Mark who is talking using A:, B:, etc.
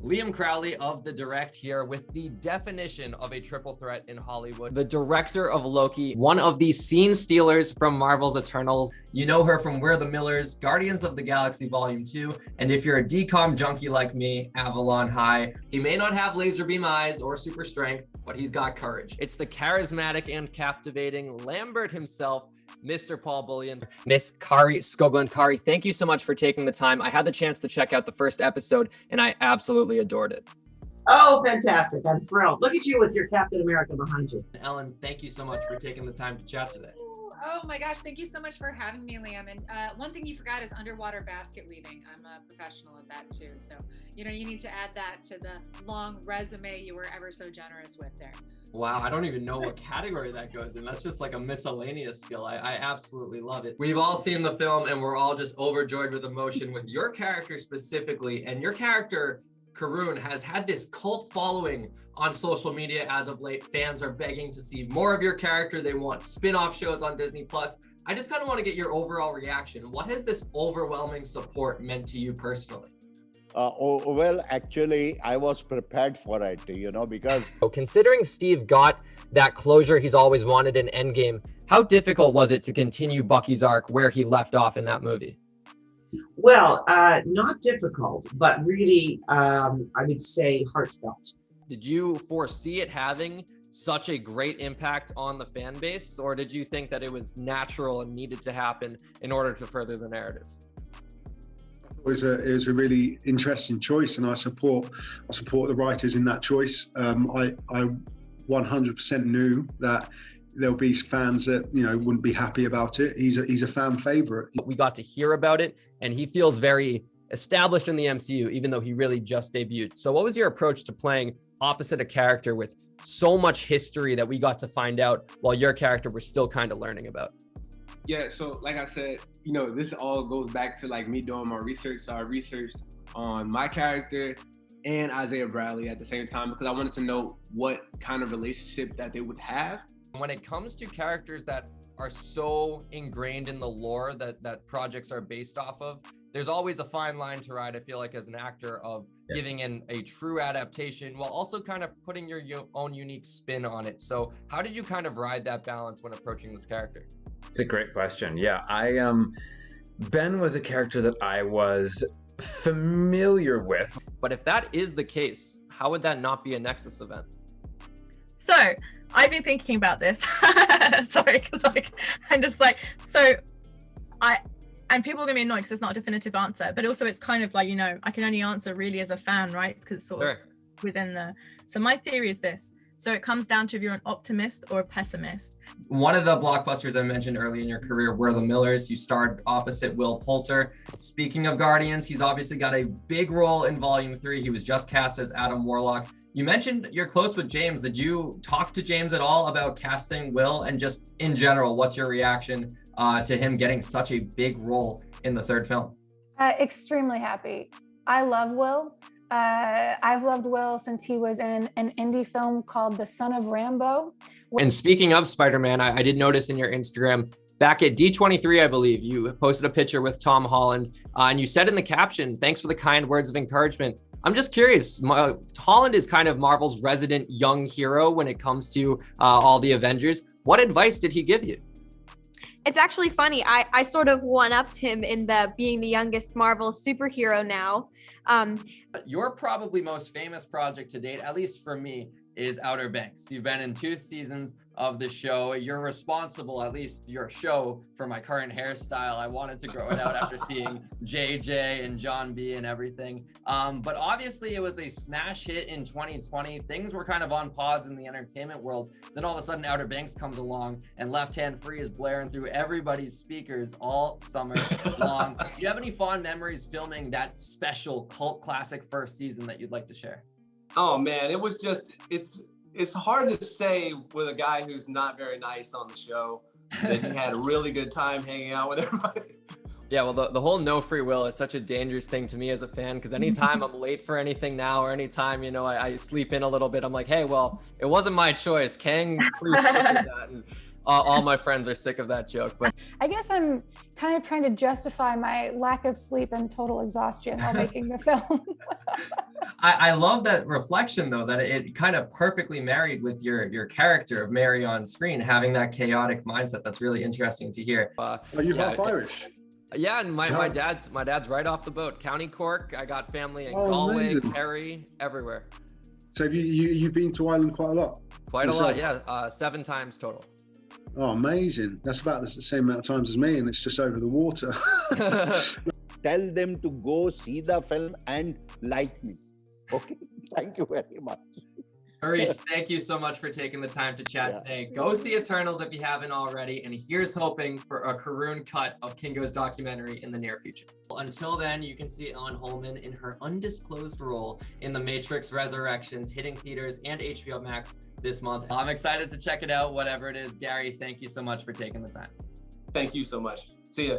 A: Liam Crowley of The Direct here with the definition of a triple threat in Hollywood. The director of Loki, one of the scene stealers from Marvel's Eternals. You know her from We're the Millers, Guardians of the Galaxy Volume 2, and if you're a DCOM junkie like me, Avalon High. He may not have laser beam eyes or super strength, but he's got courage. It's the charismatic and captivating Lambert himself, Mr. Paul Bullion. Miss Kari Skoglund. Kari, thank you so much for taking the time. I had the chance to check out the first episode, and I absolutely adored it.
B: Oh, fantastic. I'm thrilled. Look at you with your Captain America behind you.
A: Ellen, thank you so much for taking the time to chat today.
C: Oh my gosh, thank you so much for having me, Liam. And one thing you forgot is underwater basket weaving. I'm a professional at that too. So, you need to add that to the long resume you were ever so generous with there.
A: Wow, I don't even know what category that goes in. That's just like a miscellaneous skill. I absolutely love it. We've all seen the film and we're all just overjoyed with emotion with your character specifically. And your character, Karun, has had this cult following on social media as of late. Fans are begging to see more of your character. They want spin-off shows on Disney+. I just kind of want to get your overall reaction. What has this overwhelming support meant to you personally?
D: Well, actually, I was prepared for it, because...
A: Considering Steve got that closure he's always wanted in Endgame, how difficult was it to continue Bucky's arc where he left off in that movie?
B: Well, not difficult, but really, I would say heartfelt.
A: Did you foresee it having such a great impact on the fan base, or did you think that it was natural and needed to happen in order to further the narrative?
E: It was a really interesting choice, and I support the writers in that choice. I 100% knew that there'll be fans that wouldn't be happy about it. He's a fan favorite.
A: We got to hear about it, and he feels very established in the MCU, even though he really just debuted. So what was your approach to playing opposite a character with so much history that we got to find out while your character we're still kind of learning about?
F: Yeah, so like I said, this all goes back to like me doing my research. So I researched on my character and Isaiah Bradley at the same time because I wanted to know what kind of relationship that they would have.
A: When it comes to characters that are so ingrained in the lore that projects are based off of, there's always a fine line to ride, I feel like, as an actor, of giving in a true adaptation while also kind of putting your own unique spin on it. So how did you kind of ride that balance when approaching this character?
G: It's a great question. Yeah, Ben was a character that I was familiar with.
A: But if that is the case, how would that not be a Nexus event?
H: So I've been thinking about this. Sorry, because I'm just like, and people are gonna be annoyed because it's not a definitive answer, but also it's kind of like, I can only answer really as a fan, right? Because it's sort of within the, so my theory is this. So it comes down to if you're an optimist or a pessimist.
A: One of the blockbusters I mentioned early in your career were The Millers. You starred opposite Will Poulter. Speaking of Guardians, he's obviously got a big role in Volume 3. He was just cast as Adam Warlock. You mentioned you're close with James. Did you talk to James at all about casting Will? And just in general, what's your reaction to him getting such a big role in the third film?
I: Extremely happy. I love Will. I've loved Will since he was in an indie film called The Son of Rambo.
A: And speaking of Spider-Man, I did notice in your Instagram, back at D23, I believe, you posted a picture with Tom Holland, and you said in the caption, "Thanks for the kind words of encouragement." I'm just curious, Holland is kind of Marvel's resident young hero when it comes to all the Avengers. What advice did he give you?
J: It's actually funny. I sort of one-upped him in being the youngest Marvel superhero now.
A: Your probably most famous project to date, at least for me, is Outer Banks. You've been in 2 seasons of the show. You're responsible, at least your show, for my current hairstyle. I wanted to grow it out after seeing JJ and John B and everything. But obviously it was a smash hit in 2020. Things were kind of on pause in the entertainment world. Then all of a sudden Outer Banks comes along and Left Hand Free is blaring through everybody's speakers all summer long. Do you have any fond memories filming that special cult classic first season that you'd like to share?
K: Oh man, it was just, it's hard to say with a guy who's not very nice on the show that he had a really good time hanging out with everybody.
A: Yeah, well, the whole no free will is such a dangerous thing to me as a fan, because anytime I'm late for anything now, or anytime, I sleep in a little bit, I'm like, hey, well, it wasn't my choice. Kang, please look at that. And all my friends are sick of that joke, but
I: I guess I'm kind of trying to justify my lack of sleep and total exhaustion while making the film.
A: I love that reflection though, that it kind of perfectly married with your character of Mary on screen, having that chaotic mindset. That's really interesting to hear.
E: Are you half Irish?
L: Yeah, and my dad's right off the boat. County Cork. I got family in Galway,
E: amazing.
L: Kerry, everywhere.
E: So have you've been to Ireland quite a lot?
L: Quite a lot, yeah. 7 times total.
E: Oh, amazing. That's about the same amount of times as me, and it's just over the water.
D: Tell them to go see the film and like me. Okay, thank you very much.
A: Harish, thank you so much for taking the time to chat today. Go see Eternals if you haven't already, and here's hoping for a Karun cut of Kingo's documentary in the near future. Until then, you can see Ellen Holman in her undisclosed role in The Matrix Resurrections, hitting theaters and HBO Max this month. I'm excited to check it out, whatever it is. Gary, thank you so much for taking the time.
K: Thank you so much. See ya.